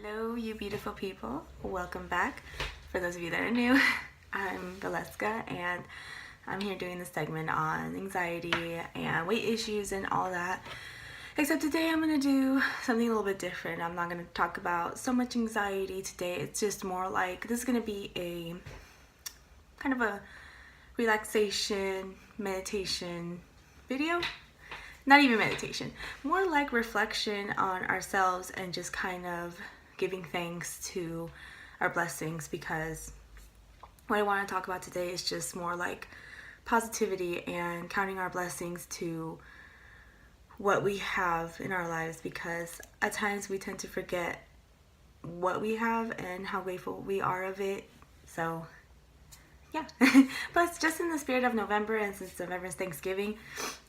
Hello, you beautiful people. Welcome back. For those of you that are new, I'm Valeska, and I'm here doing this segment on anxiety and weight issues and all that. Except today I'm going to do something a little bit different. I'm not going to talk about so much anxiety today. It's just more like this is going to be a kind of a relaxation, meditation video. Not even meditation, more like reflection on ourselves and just kind of giving thanks to our blessings, because what I want to talk about today is just more like positivity and counting our blessings to what we have in our lives, because at times we tend to forget what we have and how grateful we are of it. So yeah, but it's just in the spirit of November, and since November is Thanksgiving,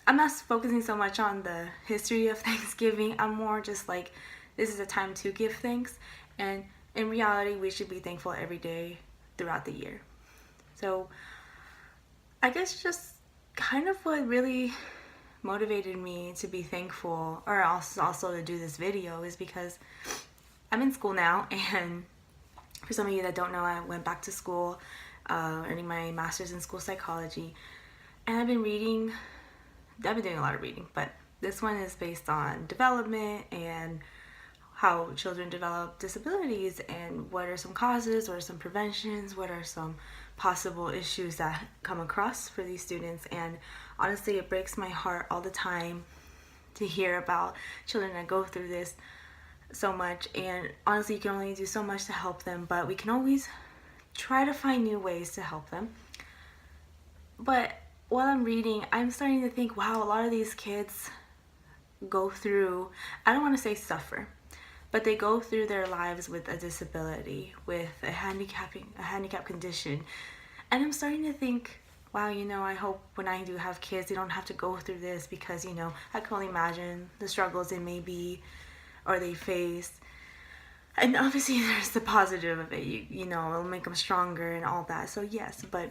I'm not focusing so much on the history of Thanksgiving. I'm more just like, this is a time to give thanks, and in reality, we should be thankful every day throughout the year. So I guess just kind of what really motivated me to be thankful, or also to do this video, is because I'm in school now, and for some of you that don't know, I went back to school, earning my master's in school psychology, and I've been doing a lot of reading, but this one is based on development and how children develop disabilities, and what are some causes, what are some preventions, what are some possible issues that come across for these students. And honestly, it breaks my heart all the time to hear about children that go through this so much, and honestly, you can only do so much to help them, but we can always try to find new ways to help them. But while I'm reading, I'm starting to think, wow, a lot of these kids go through, I don't want to say suffer, but they go through their lives with a disability, with a handicap condition. And I'm starting to think, wow, I hope when I do have kids, they don't have to go through this, because, I can only imagine the struggles they may be or they face. And obviously there's the positive of it, it'll make them stronger and all that. So yes, but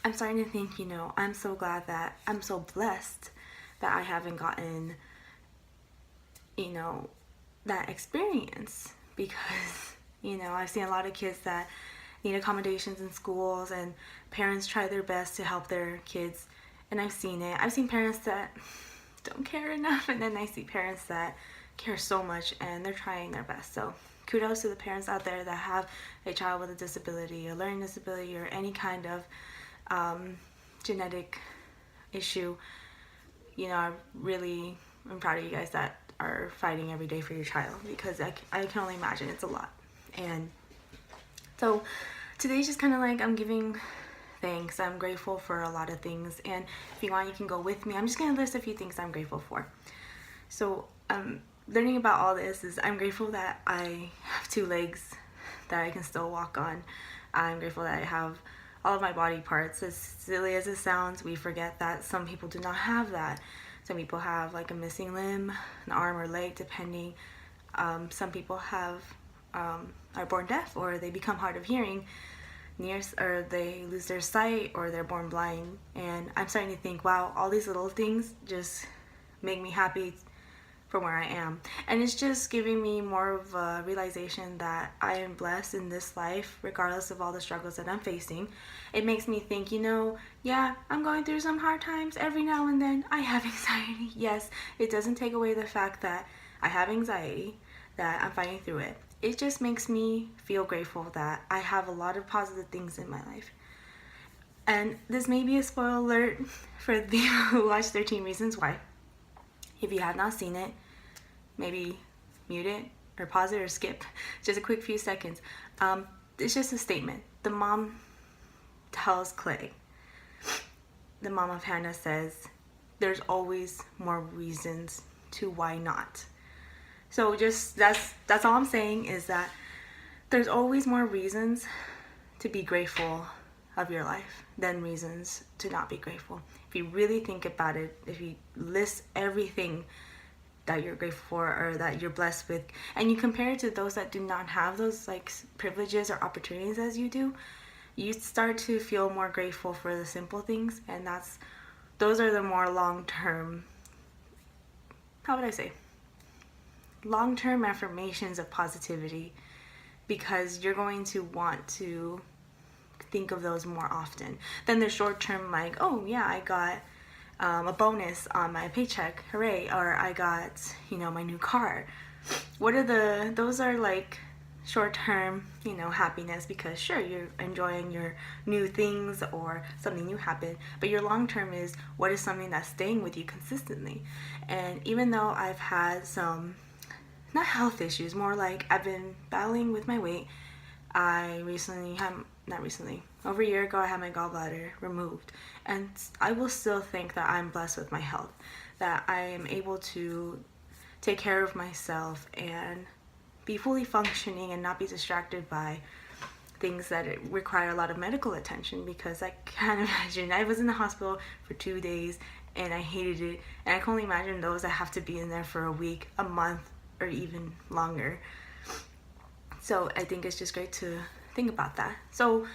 I'm starting to think, I'm so glad that I'm so blessed that I haven't gotten, that experience, because, I've seen a lot of kids that need accommodations in schools, and parents try their best to help their kids, and I've seen it. I've seen parents that don't care enough, and then I see parents that care so much and they're trying their best. So kudos to the parents out there that have a child with a disability, a learning disability, or any kind of genetic issue. I'm proud of you guys that are fighting every day for your child, because I can only imagine it's a lot. And so today's just kind of like, I'm giving thanks. I'm grateful for a lot of things, and if you want, you can go with me. I'm just going to list a few things I'm grateful for. So learning about all this is, I'm grateful that I have 2 legs that I can still walk on. I'm grateful that I have all of my body parts. As silly as it sounds, we forget that some people do not have that. Some people have like a missing limb, an arm or leg, depending. Some people are born deaf, or they become hard of hearing, or they lose their sight, or they're born blind. And I'm starting to think, wow, all these little things just make me happy from where I am. And it's just giving me more of a realization that I am blessed in this life, regardless of all the struggles that I'm facing. It makes me think, yeah, I'm going through some hard times every now and then. I have anxiety. Yes, it doesn't take away the fact that I have anxiety, that I'm fighting through it. It just makes me feel grateful that I have a lot of positive things in my life. And this may be a spoiler alert for the people who watch 13 Reasons Why. If you have not seen it, maybe mute it or pause it or skip just a quick few seconds. It's just a statement. The mom tells Clay, the mom of Hannah says, there's always more reasons to why not. So just that's all I'm saying, is that there's always more reasons to be grateful of your life than reasons to not be grateful. If you really think about it, if you list everything that you're grateful for or that you're blessed with, and you compare it to those that do not have those like privileges or opportunities as you do, you start to feel more grateful for the simple things. And those are the more long-term, how would I say, long-term affirmations of positivity, because you're going to want to think of those more often than the short-term, like, oh yeah, I got a bonus on my paycheck, hooray, or I got, my new car. Those are like short-term, happiness, because sure, you're enjoying your new things or something new happened, but your long-term is what is something that's staying with you consistently. And even though I've had some, not health issues, more like I've been battling with my weight, over a year ago, I had my gallbladder removed, and I will still think that I'm blessed with my health, that I am able to take care of myself and be fully functioning and not be distracted by things that require a lot of medical attention, because I can't imagine. I was in the hospital for 2 days and I hated it, and I can only imagine those that have to be in there for a week, a month, or even longer. So I think it's just great to think about that. So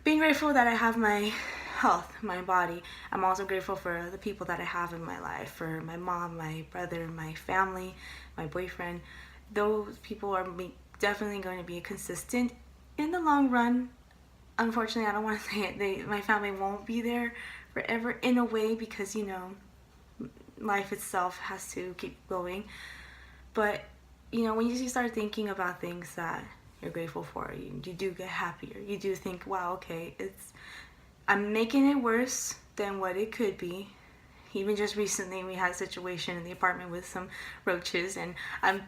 being grateful that I have my health, my body. I'm also grateful for the people that I have in my life, for my mom, my brother, my family, my boyfriend. Those people are definitely going to be consistent in the long run. Unfortunately, I don't want to say it, my family won't be there forever in a way, because life itself has to keep going. But when you start thinking about things that you're grateful for, you do get happier. You do think, wow, okay, I'm making it worse than what it could be. Even just recently, we had a situation in the apartment with some roaches, and I'm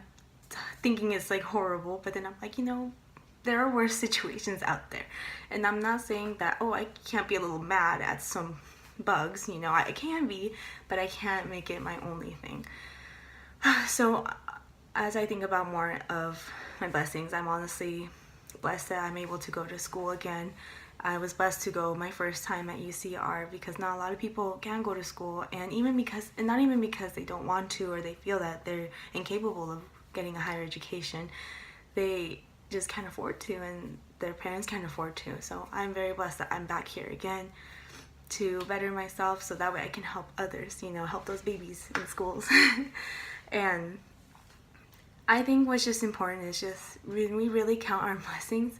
thinking it's like horrible, but then I'm like, there are worse situations out there. And I'm not saying that, I can't be a little mad at some bugs, I can be, but I can't make it my only thing. So as I think about more of my blessings, I'm honestly blessed that I'm able to go to school again. I was blessed to go my first time at UCR, because not a lot of people can go to school, and not even because they don't want to or they feel that they're incapable of getting a higher education. They just can't afford to, and their parents can't afford to. So I'm very blessed that I'm back here again to better myself, so that way I can help others, help those babies in schools. And I think what's just important is just when we really count our blessings,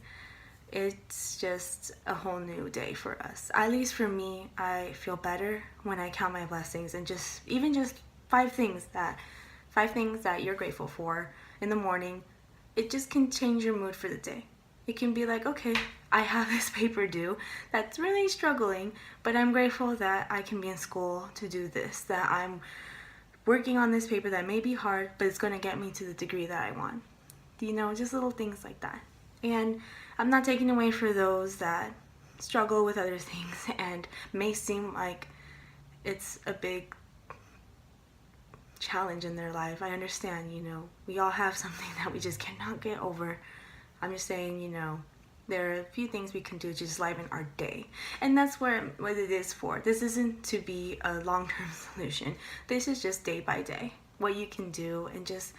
it's just a whole new day for us. At least for me, I feel better when I count my blessings, and just five things that you're grateful for in the morning. It just can change your mood for the day. It can be like, okay, I have this paper due that's really struggling, but I'm grateful that I can be in school to do this, that I'm working on this paper that may be hard, but it's going to get me to the degree that I want. Just little things like that. And I'm not taking away for those that struggle with other things and may seem like it's a big challenge in their life. I understand, we all have something that we just cannot get over. I'm just saying, there are a few things we can do to just liven our day. And that's what it is for. This isn't to be a long-term solution. This is just day by day, what you can do, and just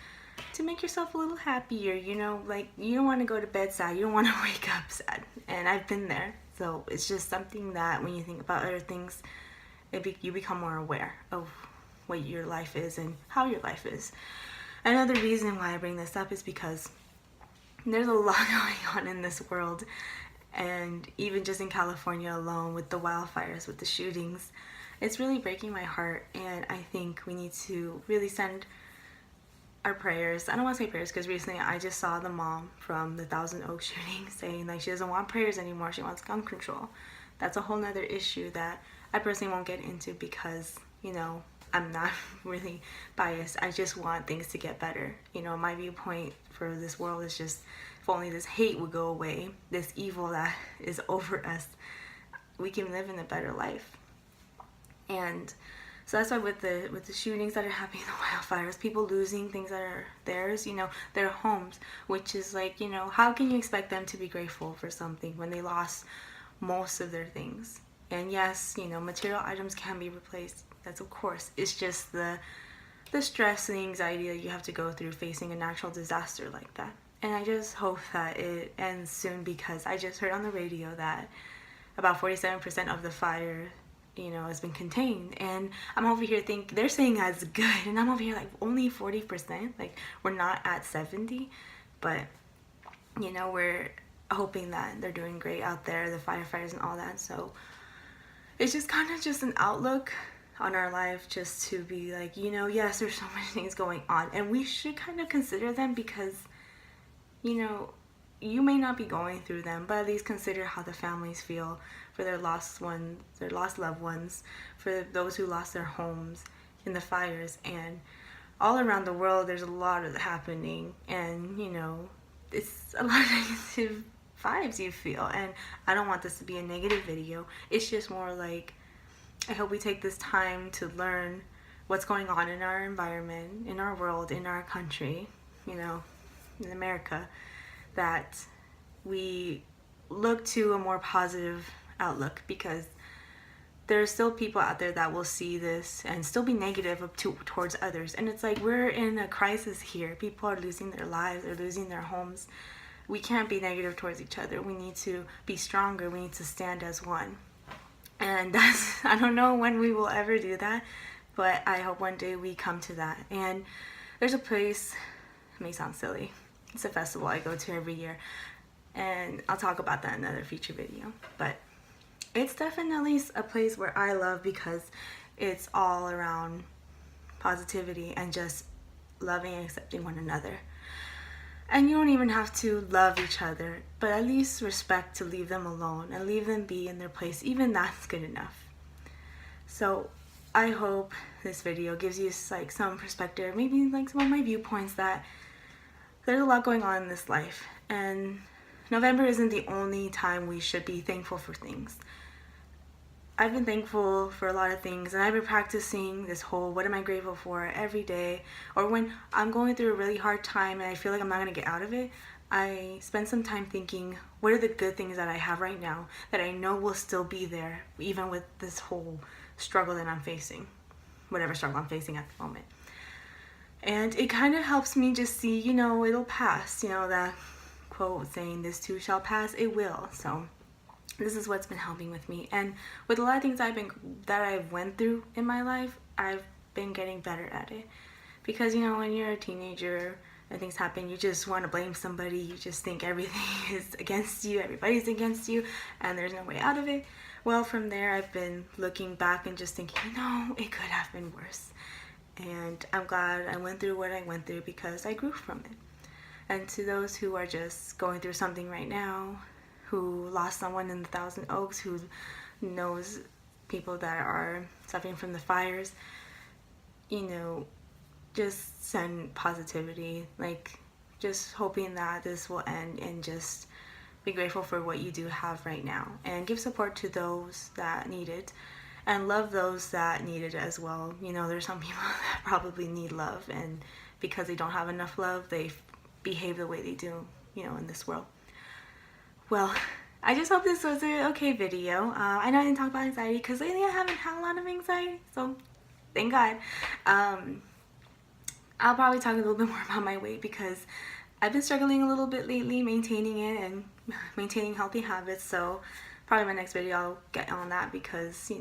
to make yourself a little happier. Like, you don't want to go to bed sad. You don't want to wake up sad. And I've been there. So it's just something that when you think about other things, you become more aware of what your life is and how your life is. Another reason why I bring this up is because there's a lot going on in this world, and even just in California alone, with the wildfires, with the shootings, it's really breaking my heart. And I think we need to really send our prayers. I don't want to say prayers, because recently I just saw the mom from the Thousand Oaks shooting saying like she doesn't want prayers anymore, she wants gun control. That's a whole nother issue that I personally won't get into, because I'm not really biased. I just want things to get better. My viewpoint for this world is just, if only this hate would go away, this evil that is over us, we can live in a better life. And so that's why with the shootings that are happening, the wildfires, people losing things that are theirs, their homes, which is like, how can you expect them to be grateful for something when they lost most of their things? And yes, material items can be replaced. That's of course. It's just the stress and the anxiety that you have to go through facing a natural disaster like that. And I just hope that it ends soon, because I just heard on the radio that about 47% of the fire has been contained. And I'm over here they're saying that's good, and I'm over here like only 40%, like we're not at 70, but we're hoping that they're doing great out there, the firefighters and all that. So it's just kind of just an outlook on our life, just to be like, yes, there's so many things going on, and we should kind of consider them, because you may not be going through them, but at least consider how the families feel for their lost loved ones, for those who lost their homes in the fires. And all around the world there's a lot of that happening, and it's a lot of negative vibes you feel, and I don't want this to be a negative video. It's just more like, I hope we take this time to learn what's going on in our environment, in our world, in our country, in America, that we look to a more positive outlook, because there are still people out there that will see this and still be negative towards others. And it's like, we're in a crisis here. People are losing their lives, they're losing their homes. We can't be negative towards each other. We need to be stronger. We need to stand as one. And I don't know when we will ever do that, but I hope one day we come to that. And there's a place, it may sound silly, it's a festival I go to every year, and I'll talk about that in another future video. But it's definitely a place where I love, because it's all around positivity and just loving and accepting one another. And you don't even have to love each other, but at least respect, to leave them alone and leave them be in their place. Even that's good enough. So I hope this video gives you like some perspective, maybe like some of my viewpoints, that there's a lot going on in this life, and November isn't the only time we should be thankful for things. I've been thankful for a lot of things, and I've been practicing this whole what am I grateful for every day. Or when I'm going through a really hard time and I feel like I'm not going to get out of it, I spend some time thinking, what are the good things that I have right now that I know will still be there even with this whole struggle that I'm facing, whatever struggle I'm facing at the moment. And it kind of helps me just see, it'll pass, that quote saying, this too shall pass. It will. So this is what's been helping with me. And with a lot of things that I've went through in my life, I've been getting better at it. Because when you're a teenager and things happen, you just want to blame somebody. You just think everything is against you, everybody's against you, and there's no way out of it. Well, from there I've been looking back and just thinking, it could have been worse. And I'm glad I went through what I went through, because I grew from it. And to those who are just going through something right now, who lost someone in the Thousand Oaks, who knows people that are suffering from the fires, just send positivity, like just hoping that this will end, and just be grateful for what you do have right now, and give support to those that need it, and love those that need it as well. There's some people that probably need love, and because they don't have enough love, they behave the way they do, in this world. Well, I just hope this was an okay video. I know I didn't talk about anxiety, because lately I haven't had a lot of anxiety, so thank God. I'll probably talk a little bit more about my weight, because I've been struggling a little bit lately maintaining it and maintaining healthy habits. So probably my next video I'll get on that, because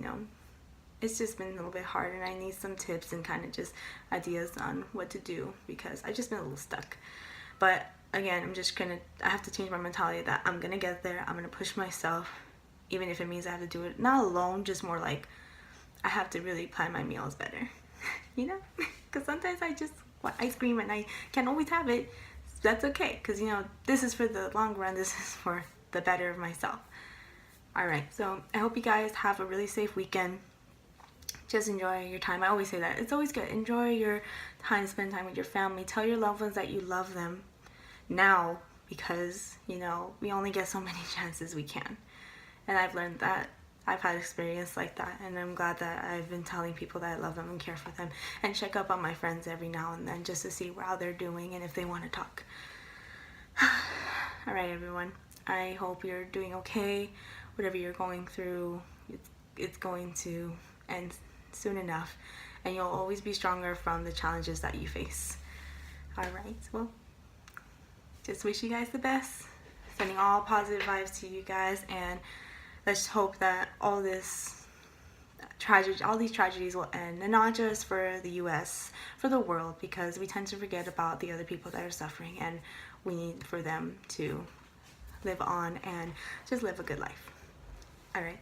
it's just been a little bit hard, and I need some tips and kind of just ideas on what to do, because I've just been a little stuck. But again, I have to change my mentality that I'm gonna get there. I'm gonna push myself, even if it means I have to do it not alone, just more like I have to really plan my meals better. Because sometimes I just want ice cream and I can't always have it. That's okay, because this is for the long run. This is for the better of myself. Alright, so I hope you guys have a really safe weekend. Just enjoy your time. I always say that. It's always good. Enjoy your time, spend time with your family. Tell your loved ones that you love them now, because we only get so many chances we can. And I've learned that. I've had experience like that, and I'm glad that I've been telling people that I love them and care for them, and check up on my friends every now and then, just to see how they're doing and if they want to talk. Alright everyone, I hope you're doing okay. Whatever you're going through, it's going to end soon enough, and you'll always be stronger from the challenges that you face. Alright, well, just wish you guys the best. Sending all positive vibes to you guys, and let's hope that all this all these tragedies will end, and not just for the US, for the world, because we tend to forget about the other people that are suffering, and we need for them to live on and just live a good life. All right.